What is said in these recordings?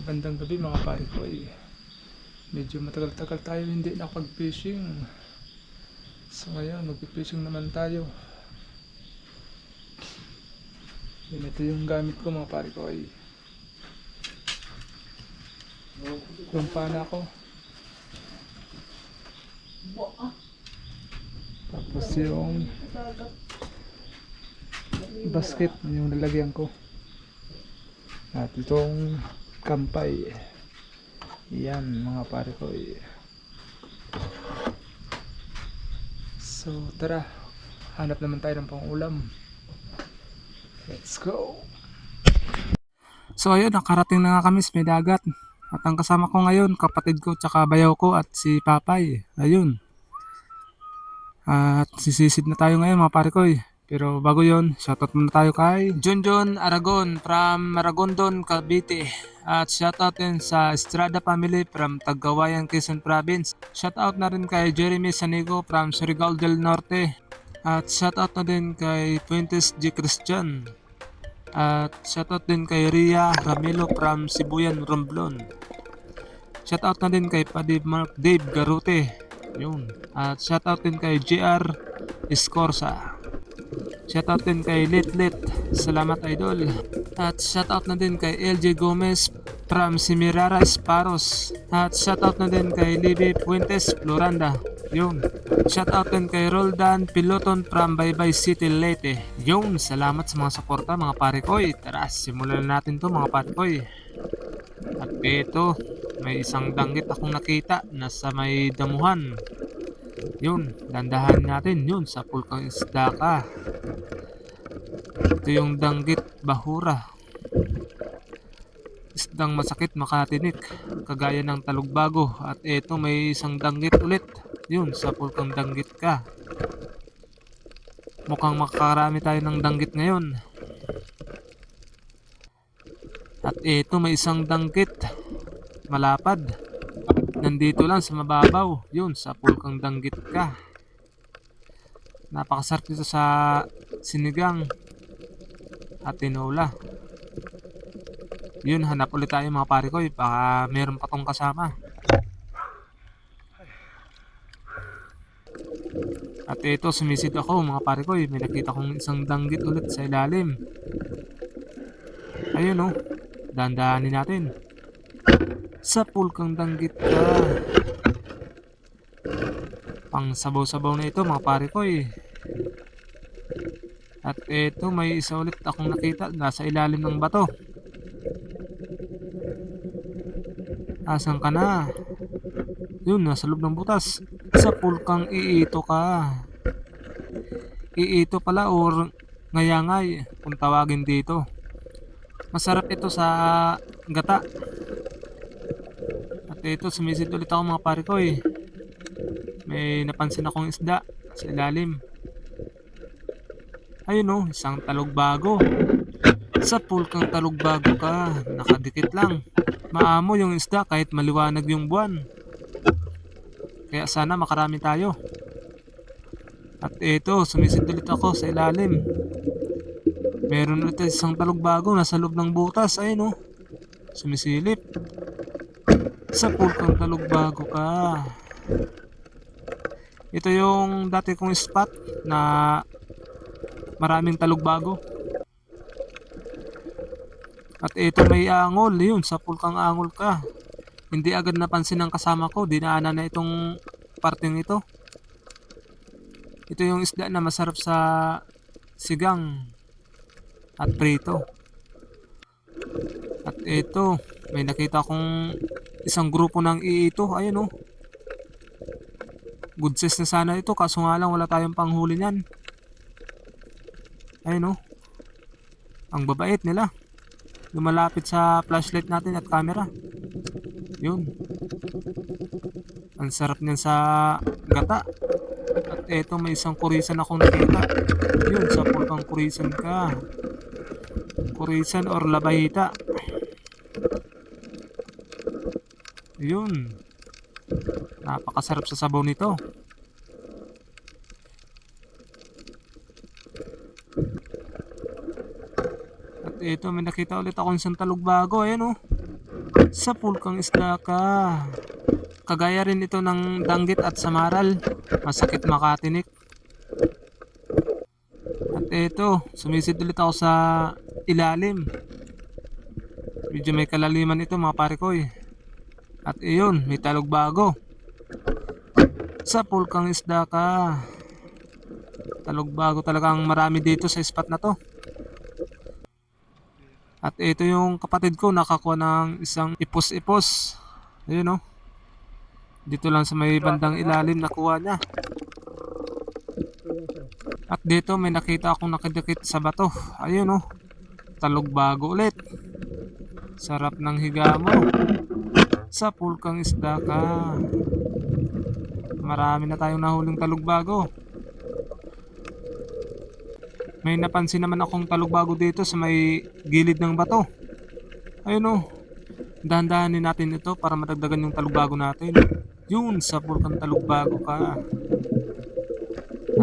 Magandang gabi mga pare ko Medyo matagal-tagal tayo hindi nakapag-fishing. So ngayon, mag-fishing naman tayo. Ito yung gamit ko mga pare ko yung pana ko. Tapos yung basket, yung lalagyan ko. At itong kampay. Yan mga pare ko So tara, hanap naman tayo ng pang-ulam. Let's go. So ayun, nakarating na nga kami sa may dagat. At ang kasama ko ngayon, kapatid ko tsaka bayaw ko at si Papay. Ayun. At sisisid na tayo ngayon mga pare ko Pero bago yon, shoutout muna tayo kay Junjun Aragon from Maragondon, Cavite. At shoutout din sa Estrada family from Tagawayan, Quezon Province. Shoutout na rin kay Jeremy Sanigo from Surigao del Norte. At shoutout na din kay Fuentes G. Christian. At shoutout din kay Ria Ramilo from Sibuyan, Romblon. Shoutout na din kay Padib Mark Dave Garute. Yun. At shoutout din kay JR Escorza. Shoutout din kay Lit. Salamat idol. At shoutout na din kay LJ Gomez from Simirara Esparos. At shoutout na din kay Libby Fuentes Floranda. Yun. Shoutout din kay Roldan Piloton from Baybay City, Leyte. Yun. Salamat sa mga suporta mga pare ko Tara, simulan natin to mga pare ko At ito, may isang danggit akong nakita nasa may damuhan. Yun, dandahan natin yun sa pulkang isda ka. Ito yung danggit bahura. Isdang masakit makatinik, kagaya ng talugbago. At ito may isang danggit ulit. Yun, sa pulkang danggit ka. Mukhang makakarami tayo ng danggit ngayon. At ito may isang danggit malapad. Nandito lang sa mababaw. Yun, sa pulkang danggit ka. Napakasarap dito sa sinigang at tinola. Yun, hanap ulit tayo mga pare ko baka meron pa tong kasama. At ito, sumisid ako mga pare ko may nakita kong isang danggit ulit sa ilalim. Ayun oh, dandahanin natin. Sa pulkang danggit ka. Pang sabaw-sabaw na ito mga pare ko At ito, may isa ulit akong nakita nasa ilalim ng bato. Asan ka na? Yun, nasa loob ng butas. Sa pulkang iito ka. Iito pala or ngayangay kung tawagin dito. Masarap ito sa gata. At ito, sumisid ulit ako mga pare ko May napansin akong isda sa ilalim. Ayun oh, isang talugbago. Sa pulkang talugbago ka, nakadikit lang. Maamo yung isda kahit maliwanag yung buwan. Kaya sana makarami tayo. At ito, sumisid ulit ako sa ilalim. Meron ulit isang talugbago nasa loob ng butas. Ayun oh, sumisilip. Sa pulkang talugbago ka. Ito yung dati kong spot na maraming talugbago. At ito may angol. Yun, sa pulkang angol ka. Hindi agad napansin ng kasama ko. Dinaanan na itong parteng ito. Ito yung isda na masarap sa sigang at prito. At ito, may nakita kong isang grupo ng iito. Ayun oh. Good size na sana ito, kaso nga lang wala tayong panghuli niyan. Ayun oh. Ang babait nila. Lumalapit sa flashlight natin at camera. Yun. Ang sarap niyan sa gata. At eto, may isang kurisan akong nakita. Yun, sa pulkang kurisan ka. Kurisan or labahita. Yun. Napakasarap sa sabaw nito. At ito, may nakita ulit akong isang talugbago. Ayan oh. Sa pulkang isda ka. Kagaya rin ito ng danggit at samaral. Masakit makatinik. At ito, sumisid ulit ako sa ilalim. Medyo may kalaliman ito mga pare ko eh. At iyon, may talogbago. Sa pulkang isda ka. Talogbago talagang marami dito sa spot na to. At ito yung kapatid ko nakakuha ng isang ipos-ipos. Ayun oh. Dito lang sa may bandang ilalim nakuha niya. At dito may nakita akong nakidikit sa bato. Ayun oh. Talogbago ulit. Sarap ng higa mo. Sa pulkang isda ka. Marami na tayong nahuling talogbago. May napansin naman akong talogbago dito sa may gilid ng bato. Ayun oh. Dahan-dahanin natin ito para madagdagan yung talogbago natin. Yun, sa pulkang talogbago ka.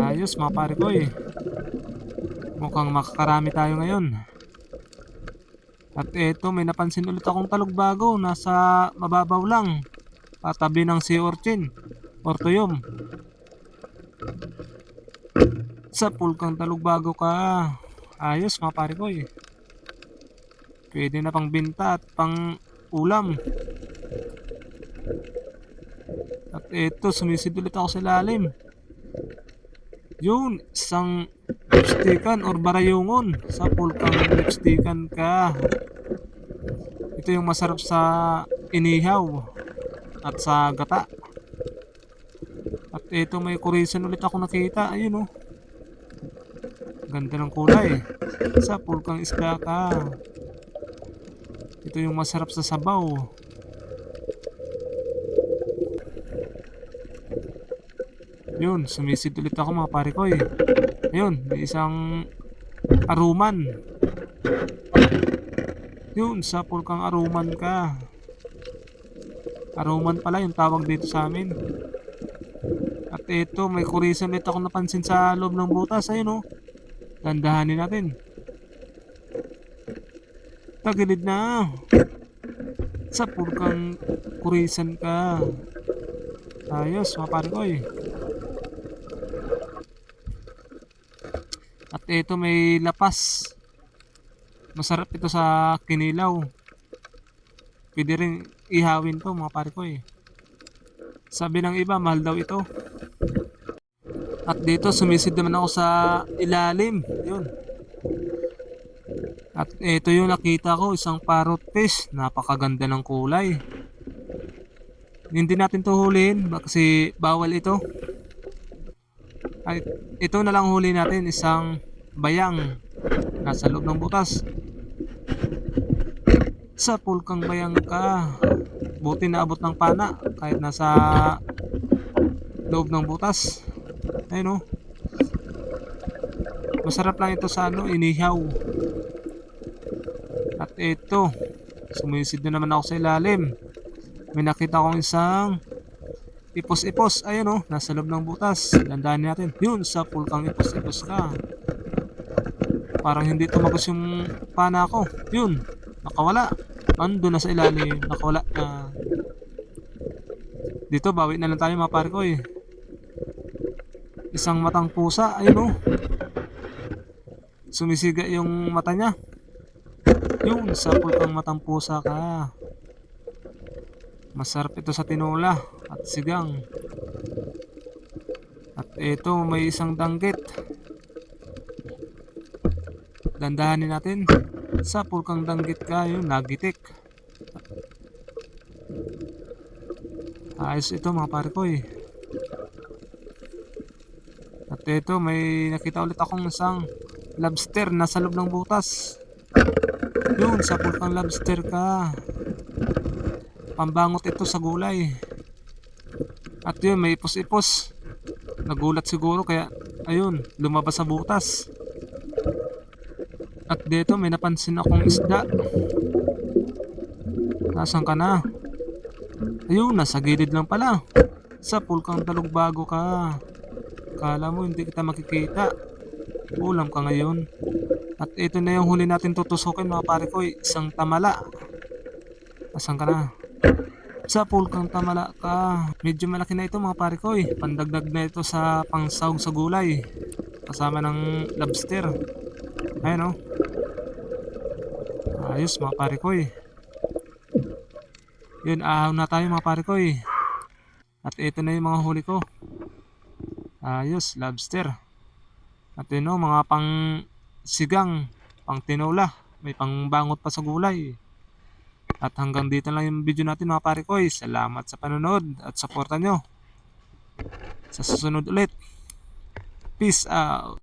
Ayos mga pare ko eh. Mukhang makakarami tayo ngayon. At eto, may napansin ulit akong talogbago. Nasa mababaw lang. Patabi ng sea urchin. Or tuyom. Sa pulkang talogbago ka. Ayos mga pare ko eh. Pwede na pang binta at pang ulam. At eto, sumisid ulit ako sa lalim. Yun, isang lipstickan or barayungon. Sa pulkang lipstickan ka. Ito yung masarap sa inihaw at sa gata. At ito, may kurisan ulit ako nakita. Ayun oh. Ganda ng kulay. Sa pulkang isda ka. Ito yung masarap sa sabaw. Yun, sumisid ulit ako mga pare ko eh. Ayun, may isang aruman. Yun, sa pulkang aruman ka. Aruman pala yung tawag dito sa amin. At ito, may kurisan ulit ako napansin sa loob ng butas. Ayun oh. Dandahanin natin. Tagilid na. Sa pulkang kurisan ka. Ayos mga pare ko eh. At ito may lapas. Masarap ito sa kinilaw. Pwede rin ihawin to mga pare ko eh. Sabi ng iba mahal daw ito. At dito sumisid naman ako sa ilalim. Yun. At ito yung nakita ko, isang parrot fish. Napakaganda ng kulay. Hindi natin to huliin kasi bawal ito. Ay, ito na lang huli natin, isang bayang nasa loob ng butas. Sa pulkang bayang ka. Buti na abot ng pana kahit nasa loob ng butas. Ayun oh. Masarap lang ito sa ano, inihaw. At ito, sumisid na naman ako sa ilalim. May nakita akong isang ipos-ipos. Ayun oh, nasa loob ng butas. Landahan natin. Yun, sa pulkang ipos-ipos ka. Parang hindi tumagos yung pana ko. Yun, nakawala. Ando na sa ilalim, nakawala na. Dito, bawi na lang tayo mga pare ko eh. Isang matang pusa. Ayun oh. Sumisiga yung mata niya. Yun, sa pulkang matang pusa ka. Masarap ito sa tinola at sigang. At ito, may isang danggit. Dandahanin natin. Sa pulkang danggit ka, yun, nagitik. Ayos ito mga pare ko eh. At ito, may nakita ulit akong isang lobster nasa loob ng butas. Yun, sa pulkang lobster ka. Pambangot ito sa gulay. At yun, may ipos-ipos. Nagulat siguro kaya ayun, lumabas sa butas. At dito may napansin akong isda. Nasaan ka na? Ayun, nasa gilid lang pala. Sa pulkang talogbago ka. Kala mo hindi kita makikita. Ulam ka ngayon. At ito na yung huli natin tutusukin mga pare ko, isang tamala. Asan ka na? Sa pool kang tamala ka. Medyo malaki na ito mga pare ko eh. Pandagdag na ito sa pangsahog sa gulay. Kasama ng lobster. Ayan oh. Ayos mga pare ko eh. Yun, ahaw na tayo mga pare ko eh. At ito na yung mga huli ko. Ayos, lobster. At yun oh, mga pang sigang, pang tinola. May pangbangot pa sa gulay. At hanggang dito lang yung video natin mga pare ko. Salamat sa panonood at suporta nyo. Sa susunod ulit. Peace out.